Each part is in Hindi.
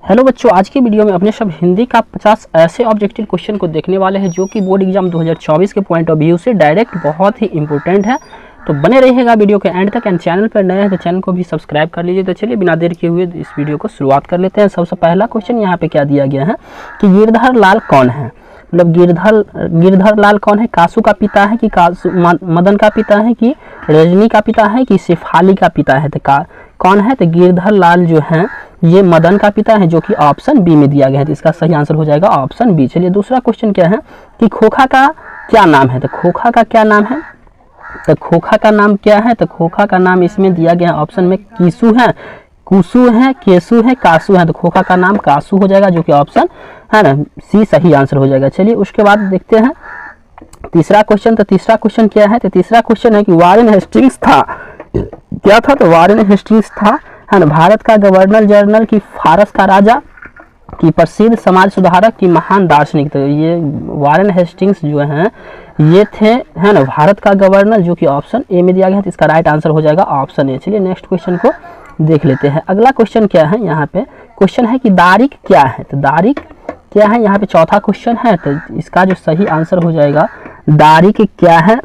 हेलो बच्चों, आज की वीडियो में अपने सब हिंदी का 50 ऐसे ऑब्जेक्टिव क्वेश्चन को देखने वाले हैं जो कि बोर्ड एग्जाम 2024 के पॉइंट ऑफ व्यू से डायरेक्ट बहुत ही इंपॉर्टेंट है। तो बने रहिएगा वीडियो के एंड तक। एंड चैनल पर नए हैं तो चैनल को भी सब्सक्राइब कर लीजिए। तो चलिए बिना देर किए हुए इस वीडियो को शुरुआत कर लेते हैं। सबसे पहला क्वेश्चन यहाँ पे क्या दिया गया है कि गिरधर लाल कौन है। मतलब गिरधर लाल कौन है? कासू का पिता है कि मदन का पिता है कि रजनी का पिता है कि शेफाली का पिता है? तो कौन है? तो गिरधर लाल जो है ये मदन का पिता है, जो कि ऑप्शन बी में दिया गया है। तो इसका सही आंसर हो जाएगा ऑप्शन बी। चलिए दूसरा क्वेश्चन क्या है कि खोखा का क्या नाम है। तो खोखा का क्या नाम है? तो खोखा का नाम क्या है? तो खोखा का नाम इसमें दिया गया है ऑप्शन में कीसू है, कुसु है, केसु है, कासू है। तो खोखा का नाम कासू हो जाएगा, जो कि ऑप्शन है ना सी सही आंसर हो जाएगा। चलिए उसके बाद देखते हैं तीसरा क्वेश्चन। तो तीसरा क्वेश्चन क्या है? तो तीसरा क्वेश्चन है कि वारेन हेस्टिंग्स था, क्या था? तो वारेन हेस्टिंग्स था है ना भारत का गवर्नर जनरल की फारस का राजा की प्रसिद्ध समाज सुधारक की महान दार्शनिक। तो ये वारेन हेस्टिंग्स जो हैं ये थे है ना भारत का गवर्नर, जो कि ऑप्शन ए में दिया गया है। तो इसका राइट आंसर हो जाएगा ऑप्शन ए। चलिए नेक्स्ट क्वेश्चन को देख लेते हैं। अगला क्वेश्चन क्या है? यहाँ पे क्वेश्चन है कि दारिक क्या है। तो दारिक क्या है? यहाँ पे चौथा क्वेश्चन है। तो इसका जो सही आंसर हो जाएगा दारिक क्या है?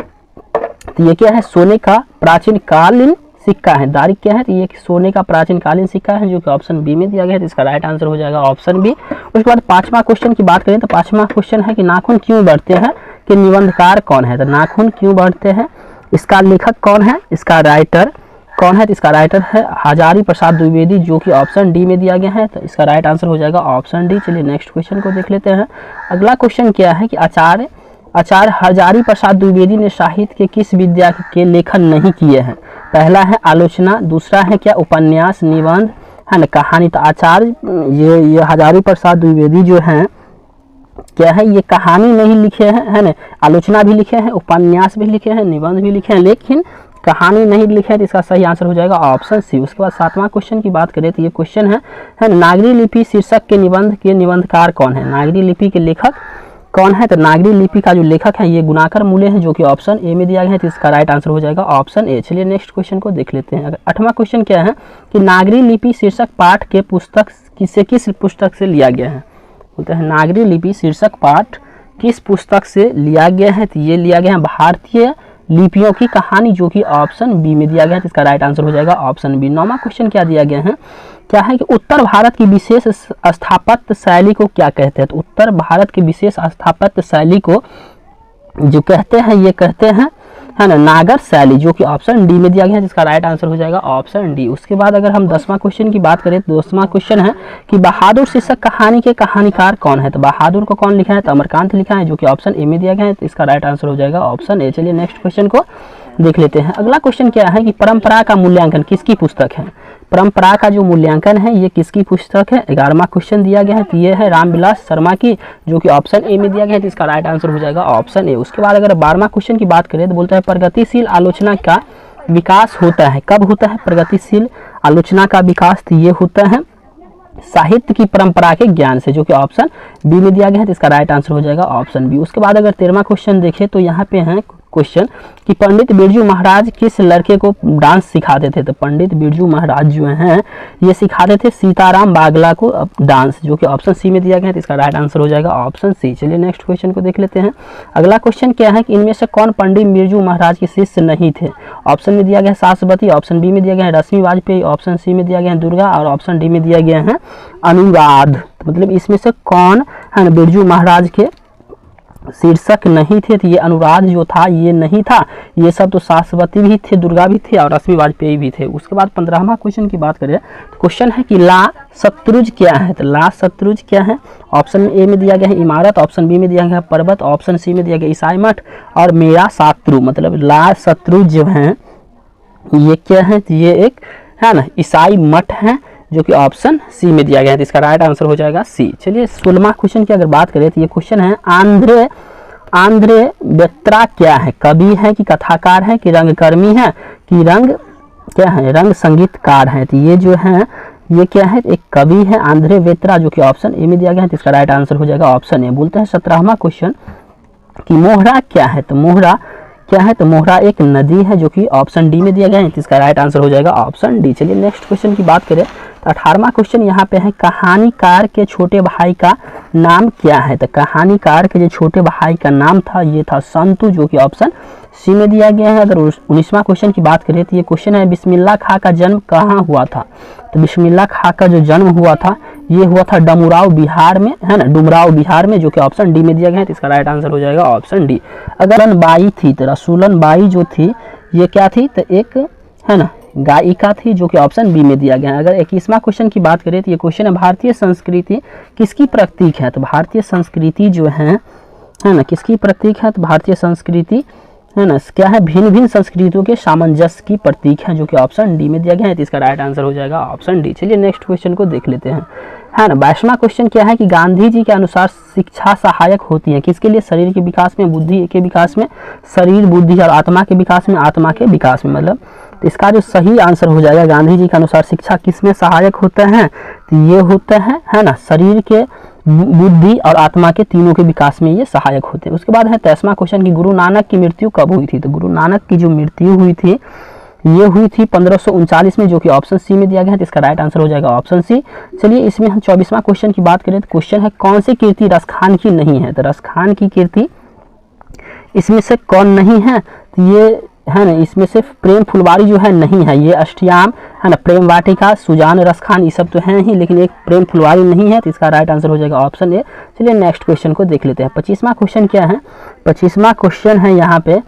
तो ये क्या है? सोने का प्राचीन कालीन सिक्का है। दारिक क्या है? तो ये सोने का प्राचीन कालीन सिक्का है, जो कि ऑप्शन बी में दिया गया है। तो इसका राइट आंसर हो जाएगा ऑप्शन बी। उसके बाद पांचवा क्वेश्चन की बात करें तो पांचवा क्वेश्चन है कि नाखून क्यों बढ़ते हैं कि निबंधकार कौन है। तो नाखून क्यों बढ़ते हैं, इसका लेखक कौन है, इसका राइटर कौन है? तो इसका राइटर है हजारी प्रसाद द्विवेदी, जो कि ऑप्शन डी में दिया गया है। तो इसका राइट आंसर हो जाएगा ऑप्शन डी। चलिए नेक्स्ट क्वेश्चन को देख लेते हैं। अगला क्वेश्चन क्या है कि आचार्य हजारी प्रसाद द्विवेदी ने साहित्य के किस विद्या के लेखन नहीं किए हैं? पहला है आलोचना, दूसरा है क्या उपन्यास, निबंध है ना कहानी। तो आचार्य ये हजारी प्रसाद द्विवेदी जो हैं क्या है ये कहानी नहीं लिखे हैं है ना, आलोचना भी लिखे हैं, उपन्यास भी लिखे हैं, निबंध भी लिखे हैं, लेकिन कहानी नहीं लिखे है। तो इसका सही आंसर हो जाएगा ऑप्शन सी। उसके बाद सातवां क्वेश्चन की बात करें तो ये क्वेश्चन है नागरी लिपि शीर्षक के निबंध के निबंधकार कौन है? नागरी लिपि के लेखक कौन है? तो नागरी लिपि का जो लेखक है ये गुणाकर मूल्य है, जो कि ऑप्शन ए में दिया गया है। तो इसका राइट आंसर हो जाएगा ऑप्शन ए। चलिए नेक्स्ट क्वेश्चन को देख लेते हैं। आठवां क्वेश्चन क्या है कि नागरी लिपि शीर्षक पाठ के पुस्तक किस पुस्तक से लिया गया है? बोलते हैं नागरी लिपि शीर्षक पाठ किस पुस्तक से लिया गया है? तो ये लिया गया है भारतीय लिपियों की कहानी, जो कि ऑप्शन बी में दिया गया है। तो इसका राइट आंसर हो जाएगा ऑप्शन बी। नौवां क्वेश्चन क्या दिया गया है? क्या है कि उत्तर भारत की विशेष स्थापत्य शैली को क्या कहते हैं? तो उत्तर भारत की विशेष स्थापत्य शैली को जो कहते हैं ये कहते हैं है ना नागर शैली, जो कि ऑप्शन डी में दिया गया है। जिसका राइट आंसर हो जाएगा ऑप्शन डी। उसके बाद अगर हम 10वां क्वेश्चन की बात करें तो 10वां क्वेश्चन है कि बहादुर शीर्षक कहानी के कहानीकार कौन है? तो बहादुर को कौन लिखा है? तो अमरकांत लिखा है, जो कि ऑप्शन ए में दिया गया है। तो इसका राइट आंसर हो जाएगा ऑप्शन ए। चलिए नेक्स्ट क्वेश्चन को देख लेते हैं। अगला क्वेश्चन क्या है कि परंपरा का मूल्यांकन किसकी पुस्तक है? परंपरा का जो मूल्यांकन है ये किसकी पुस्तक है? 11वां क्वेश्चन दिया गया है। तो ये है रामविलास शर्मा की, जो कि ऑप्शन ए में दिया गया है। तो इसका राइट आंसर हो जाएगा ऑप्शन ए। उसके बाद अगर 12वां क्वेश्चन की बात करें तो बोलता है प्रगतिशील आलोचना का विकास होता है, कब होता है प्रगतिशील आलोचना का विकास? तो ये होता है साहित्य की परंपरा के ज्ञान से, जो कि ऑप्शन बी में दिया गया है। तो इसका राइट आंसर हो जाएगा ऑप्शन बी। उसके बाद अगर 13वां क्वेश्चन देखें तो यहाँ पे है क्वेश्चन कि पंडित बिरजू महाराज किस लड़के को डांस सिखाते थे? तो पंडित बिरजू महाराज जो हैं ये सिखाते थे सीताराम बागला को डांस, जो कि ऑप्शन सी में दिया गया है। तो इसका राइट आंसर हो जाएगा ऑप्शन सी। चलिए नेक्स्ट क्वेश्चन को देख लेते हैं। अगला क्वेश्चन क्या है कि इनमें से कौन पंडित बिरजू महाराज के शिष्य नहीं थे? ऑप्शन में दिया गया है सासवती, ऑप्शन बी में दिया गया है रश्मि वाजपेयी, ऑप्शन सी में दिया गया है दुर्गा और ऑप्शन डी में दिया गया है अनुराध। मतलब इसमें से कौन है ना बिरजू महाराज के शीर्षक नहीं थे? तो ये अनुराध जो था ये नहीं था, ये सब तो सासवती भी थे, दुर्गा भी थे और रश्मि वाजपेयी भी थे। उसके बाद 15वां क्वेश्चन की बात करें तो क्वेश्चन है कि ला शत्रुज क्या है? तो ला शत्रुज क्या है? ऑप्शन ए में दिया गया है इमारत, ऑप्शन बी में दिया गया है पर्वत, ऑप्शन सी में दिया गया ईसाई मठ और मेरा शत्रु। मतलब ला शत्रुज जो है ये क्या है? तो ये एक है ना ईसाई मठ है, जो कि ऑप्शन सी में दिया गया है। तो इसका राइट आंसर हो जाएगा सी। चलिए 16वां क्वेश्चन की अगर बात करें तो ये क्वेश्चन है आंध्रे बेत्रा क्या है? कवि है कि कथाकार है कि रंगकर्मी है कि रंग क्या है रंग संगीतकार है? तो ये जो है ये क्या है? एक कवि है आंध्रे बेत्रा, जो कि ऑप्शन ए में दिया गया है। तो इसका राइट आंसर हो जाएगा ऑप्शन ए। बोलते हैं 17वां क्वेश्चन कि मोहरा क्या है? तो मोहरा क्या है? तो मोहरा एक नदी है, जो कि ऑप्शन डी में दिया गया है। इसका राइट आंसर हो जाएगा ऑप्शन डी। चलिए नेक्स्ट क्वेश्चन की बात करें तो 18वां क्वेश्चन यहाँ पे है, कहानीकार के छोटे भाई का नाम क्या है। तो कहानीकार के जो छोटे भाई का नाम था ये था संतु, जो कि ऑप्शन सी में दिया गया है। अगर 19वां क्वेश्चन की बात करें तो ये क्वेश्चन है, बिस्मिल्लाह खां का जन्म कहाँ हुआ था। तो बिस्मिल्लाह खां का जो जन्म हुआ था ये हुआ था डमराव बिहार में, है ना, डुमराव बिहार में, जो कि ऑप्शन डी में दिया गया है। तो इसका राइट आंसर हो जाएगा ऑप्शन डी। अगर बाई थी तो रसूलन बाई जो थी ये क्या थी, तो एक, है ना, गायिका थी, जो कि ऑप्शन बी में दिया गया है। अगर 21वां क्वेश्चन की बात करें तो ये क्वेश्चन है, भारतीय संस्कृति किसकी प्रतीक है। तो भारतीय संस्कृति जो है ना, किसकी प्रतीक है। तो भारतीय संस्कृति, है ना, क्या है, भिन्न भिन्न संस्कृतियों के सामंजस्य की प्रतीक है, जो कि ऑप्शन डी में दिया गया है। तो इसका राइट आंसर हो जाएगा ऑप्शन डी। चलिए नेक्स्ट क्वेश्चन को देख लेते हैं, है ना। 22वां क्वेश्चन क्या है कि गांधी जी के अनुसार शिक्षा सहायक होती है किसके लिए, शरीर के विकास में, बुद्धि के विकास में, शरीर बुद्धि और आत्मा के विकास में, आत्मा के विकास में, मतलब तो इसका जो सही आंसर हो जाएगा, गांधी जी के अनुसार शिक्षा किस में सहायक होते हैं। तो ये होते हैं, है ना, शरीर के, बुद्धि और आत्मा के, तीनों के विकास में ये सहायक होते हैं। उसके बाद है 23वां क्वेश्चन की गुरु नानक की मृत्यु कब हुई थी। तो गुरु नानक की जो मृत्यु हुई थी ये हुई थी 1539 में, जो कि ऑप्शन सी में दिया गया है। तो इसका राइट आंसर हो जाएगा ऑप्शन सी। चलिए इसमें हम 24वां क्वेश्चन की बात करें तो क्वेश्चन है, कौन सी कीर्ति रसखान की नहीं है। तो रसखान की कीर्ति इसमें से कौन नहीं है। तो ये, है ना, इसमें से प्रेम फुलवारी जो है नहीं है, ये अष्टयाम, है ना, प्रेम वाटिका, सुजान रसखान, ये सब तो हैं ही, लेकिन एक प्रेम फुलवारी नहीं है। तो इसका राइट आंसर हो जाएगा ऑप्शन ए। चलिए नेक्स्ट क्वेश्चन को देख लेते हैं। 25वां क्वेश्चन क्या है। 25वां क्वेश्चन है यहाँ पे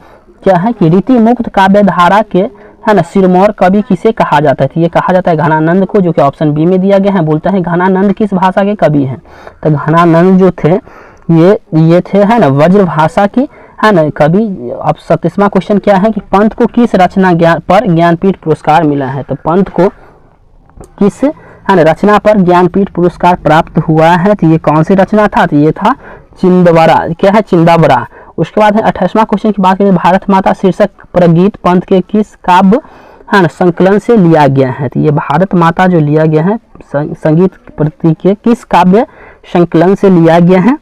क्या है कि रीति मुक्त काव्य धारा के, है ना, सिरमौर कवि किसे कहा जाता है। तो ये कहा जाता है घनानंद को, जो कि ऑप्शन बी में दिया गया है। बोलता है घनानंद किस भाषा के कवि हैं। तो घनानंद जो थे ये थे, है ना, वज्र भाषा की, है ना, कवि। अब 37वां क्वेश्चन क्या है कि पंत को किस रचना पर ज्ञानपीठ पुरस्कार मिला है। तो पंत को किस, है ना, रचना पर ज्ञानपीठ पुरस्कार प्राप्त हुआ है। तो ये कौन सी रचना था। तो ये था चिंदवरा, क्या है, चिंदावरा। उसके बाद है 28वां क्वेश्चन की बात करें, भारत माता शीर्षक प्रगीत पंत के किस काव्य, है ना, संकलन से लिया गया है। तो ये भारत माता जो लिया गया है संगीत प्रति के किस काव्य संकलन से लिया गया है।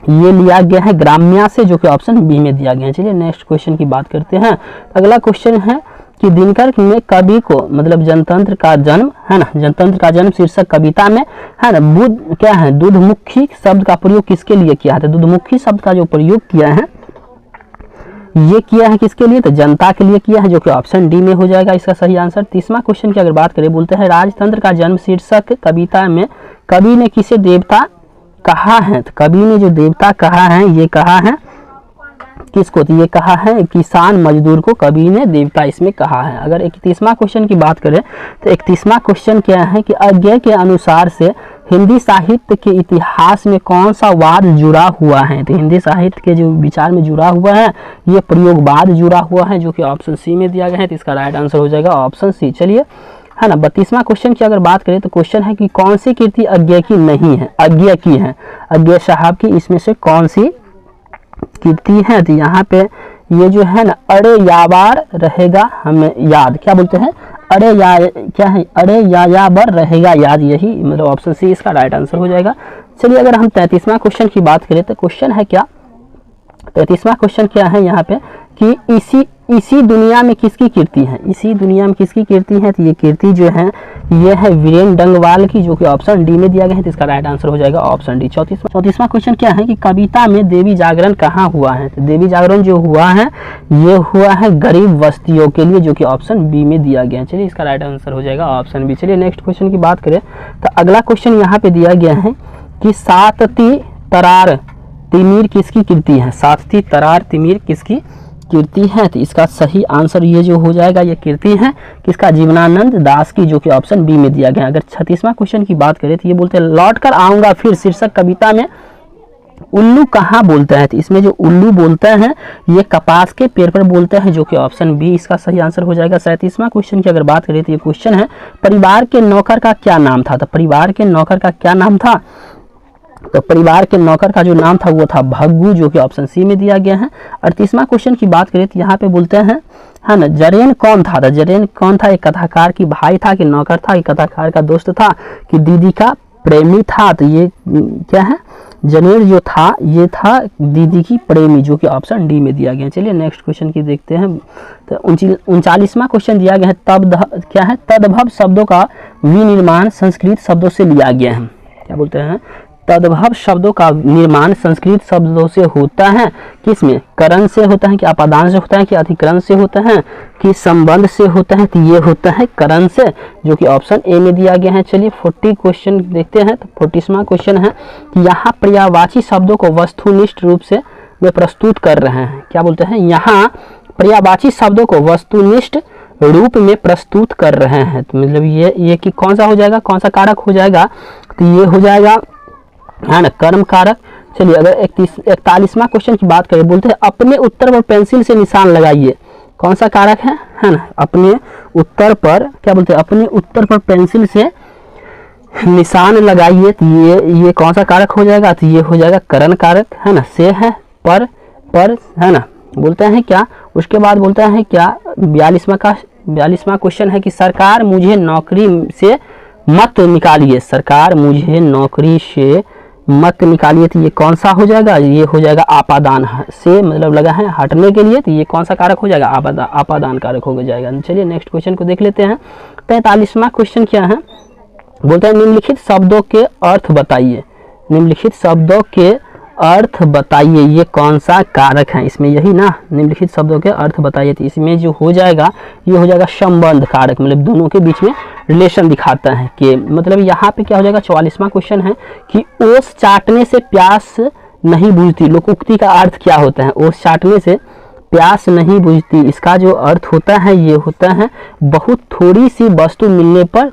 ये लिया गया है ग्राम्या से, जो कि ऑप्शन बी में दिया गया है। चलिए नेक्स्ट क्वेश्चन की बात करते हैं। अगला क्वेश्चन है कि दिनकर ने कवि को, मतलब जनतंत्र का जन्म, है ना, जनतंत्र का जन्म शीर्षक कविता में, है ना, बुद्ध क्या है, दुधमुखी शब्द का प्रयोग किसके लिए किया है। दुधमुखी शब्द का जो प्रयोग किया है ये किया है किसके लिए। तो जनता के लिए किया है, जो कि ऑप्शन डी में हो जाएगा इसका सही आंसर। 30वां क्वेश्चन की अगर बात करें, बोलते हैं राजतंत्र का जन्म शीर्षक कविता में कवि ने किसे देवता कहा है। तो कवि ने जो देवता कहा है ये कहा है किसको। तो ये कहा है किसान मजदूर को कवि ने देवता इसमें कहा है। अगर 31वां क्वेश्चन की बात करें तो 31वां क्वेश्चन क्या है कि अज्ञे के अनुसार से हिंदी साहित्य के इतिहास में कौन सा वाद जुड़ा हुआ है। तो हिंदी साहित्य के जो विचार में जुड़ा हुआ है ये प्रयोगवाद जुड़ा हुआ है, जो कि ऑप्शन सी में दिया गया है। तो इसका राइट आंसर हो जाएगा ऑप्शन सी। चलिए, है ना, 32वां क्वेश्चन की अगर बात करें तो क्वेश्चन है कि कौन सी कीर्ति अज्ञे की नहीं है, अज्ञे की है, अज्ञे साहब की, इसमें से कौन सी कीर्ति है। तो यहाँ पे ये जो है ना, अरे यावार रहेगा हमें याद, क्या बोलते हैं, अरे या, क्या है, अरे यावर रहेगा याद, यही मतलब ऑप्शन सी इसका राइट आंसर हो जाएगा। चलिए अगर हम 33वां क्वेश्चन की बात करें तो क्वेश्चन है क्या, 33वां क्वेश्चन क्या है यहाँ पे कि इसी दुनिया में किसकी कीर्ति है, इसी दुनिया में किसकी कीर्ति है। तो ये कीर्ति जो है ये है वीरेन डंगवाल की, जो कि ऑप्शन डी में दिया गया है। तो इसका राइट आंसर हो जाएगा ऑप्शन डी। 34वां क्वेश्चन क्या है कि कविता में देवी जागरण कहाँ हुआ है। तो देवी जागरण जो हुआ है ये हुआ है गरीब बस्तियों के लिए, जो कि ऑप्शन बी में दिया गया है। चलिए इसका राइट आंसर हो जाएगा ऑप्शन बी। चलिए नेक्स्ट क्वेश्चन की बात करें तो अगला क्वेश्चन यहाँ पे दिया गया है कि सातती तरार तिमिर किसकी कीर्ति है। सातती तरार तिमिर किसकी कीर्ति है। तो इसका सही आंसर ये जो हो जाएगा ये कीर्ति है किसका, जीवनानंद दास की, जो कि ऑप्शन बी में दिया गया। अगर 36वां क्वेश्चन की बात करें तो ये बोलते हैं लौट कर आऊंगा फिर शीर्षक कविता में उल्लू कहाँ बोलता है। तो इसमें जो उल्लू बोलते हैं ये कपास के पेड़ पर बोलते हैं, जो कि ऑप्शन बी इसका सही आंसर हो जाएगा। 37वां क्वेश्चन की अगर बात करें तो ये क्वेश्चन है परिवार के नौकर का क्या नाम था। तो परिवार के नौकर का क्या नाम था। तो परिवार के नौकर का जो नाम था वो था भग्गू, जो कि ऑप्शन सी में दिया गया है। 38वां क्वेश्चन की बात करें तो यहाँ पे बोलते हैं, है ना, जरेन कौन था। जरेन कौन था, एक कथाकार की भाई था कि नौकर था, एक कथाकार का दोस्त था कि दीदी का प्रेमी था, तो ये क्या है, जनेर जो था ये था दीदी की प्रेमी, जो कि ऑप्शन डी में दिया गया है। चलिए नेक्स्ट क्वेश्चन की देखते हैं। तो 39वां क्वेश्चन दिया गया है, क्या है, तद्भव शब्दों का विनिर्माण संस्कृत शब्दों से लिया गया है। क्या बोलते हैं, तद्भव शब्दों का निर्माण संस्कृत शब्दों से होता है, किसमें, करण से होता है, कि अपादान से होता है, कि अधिकरण से होता है, कि संबंध से होता है, तो ये होता है करण से, जो कि ऑप्शन ए में दिया गया है। चलिए 40 क्वेश्चन देखते हैं। तो 40वां क्वेश्चन है कि यहाँ पर्यायवाची शब्दों को वस्तुनिष्ठ रूप से वे प्रस्तुत कर रहे हैं। क्या बोलते हैं, यहाँ पर्यायवाची शब्दों को वस्तुनिष्ठ रूप में प्रस्तुत कर रहे हैं। तो मतलब ये कि कौन सा हो जाएगा, कौन सा कारक हो जाएगा, तो ये हो जाएगा है ना, कर्म कारक। चलिए अगर 41वां क्वेश्चन की बात करें, बोलते हैं अपने उत्तर पर पेंसिल से निशान लगाइए, कौन सा कारक है ना, अपने उत्तर पर, क्या बोलते हैं, अपने उत्तर पर पेंसिल से निशान लगाइए, तो ये कौन सा कारक हो जाएगा, तो ये हो जाएगा करण कारक, है ना, से है पर है ना। बोलते हैं क्या, उसके बाद बोलता है क्या, 42वां क्वेश्चन है कि सरकार मुझे नौकरी से मत निकालिए, सरकार मुझे नौकरी से मत निकालिए, तो ये कौन सा हो जाएगा, ये हो जाएगा आपादान से, मतलब लगा है हटने के लिए, तो ये कौन सा कारक हो जाएगा, आपादान कारक हो जाएगा। चलिए नेक्स्ट क्वेश्चन को देख लेते हैं। 43वां क्वेश्चन क्या है, बोलता है निम्नलिखित शब्दों के अर्थ बताइए, निम्नलिखित शब्दों के अर्थ बताइए, ये कौन सा कारक है, इसमें यही ना, निम्नलिखित शब्दों के अर्थ बताइए, तो इसमें जो हो जाएगा ये हो जाएगा संबंध कारक, मतलब दोनों के बीच में रिलेशन दिखाता है कि, मतलब यहाँ पे क्या हो जाएगा, 44वां क्वेश्चन है कि ओस चाटने से प्यास नहीं बुझती, लोकोक्ति का अर्थ क्या होता है, ओस चाटने से प्यास नहीं बुझती, इसका जो अर्थ होता है ये होता है बहुत थोड़ी सी वस्तु मिलने पर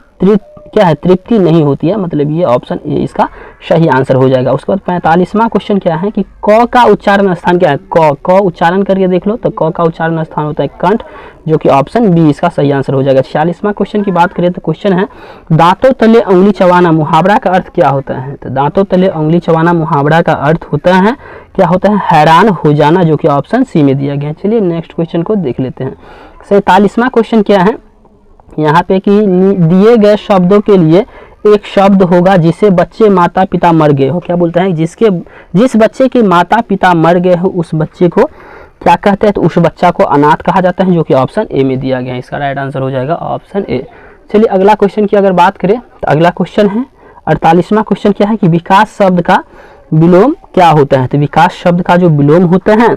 क्या है, तृप्ति नहीं होती है, मतलब ये ऑप्शन ए इसका सही आंसर हो जाएगा। उसके बाद 45वां क्वेश्चन क्या है कि क का उच्चारण स्थान क्या है, क उच्चारण करके देख लो, तो क का उच्चारण स्थान होता है कंठ, जो कि ऑप्शन बी इसका सही आंसर हो जाएगा। 46वां क्वेश्चन की बात करें तो क्वेश्चन है दांतों तले उंगली चबाना मुहावरा का अर्थ क्या होता है, तो दांतों तले उंगली चबाना मुहावरा का अर्थ होता है, क्या होता है, हैरान हो जाना, जो कि ऑप्शन सी में दिया गया है। चलिए नेक्स्ट क्वेश्चन को देख लेते हैं। 47वां क्वेश्चन क्या है, यहाँ पे कि दिए गए शब्दों के लिए एक शब्द होगा जिसे बच्चे माता पिता मर गए हो, क्या बोलता है, जिस बच्चे के माता पिता मर गए हो उस बच्चे को क्या कहते हैं, तो उस बच्चा को अनाथ कहा जाता है, जो कि ऑप्शन ए में दिया गया है, इसका राइट आंसर हो जाएगा ऑप्शन ए। चलिए अगला क्वेश्चन की अगर बात करें तो अगला क्वेश्चन है 48वां क्वेश्चन क्या है कि विकास शब्द का विलोम क्या होता है, तो विकास शब्द का जो विलोम होता है,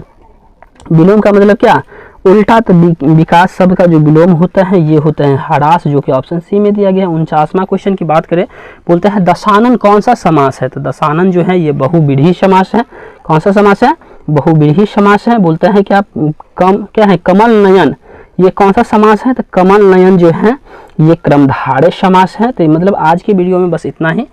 विलोम का मतलब क्या, उल्टा, तो विकास शब्द का जो विलोम होता है ये होता है ह्रास, जो कि ऑप्शन सी में दिया गया है। 49वां क्वेश्चन की बात करें, बोलते हैं दशानन कौन सा समास है, तो दशानन जो है ये बहुव्रीहि समास है, कौन सा समास है, बहुव्रीहि समास है। बोलते हैं क्या क्या है, कमल नयन, ये कौन सा समास है, तो कमल नयन जो है ये क्रमधारय समास है। तो मतलब आज की वीडियो में बस इतना ही।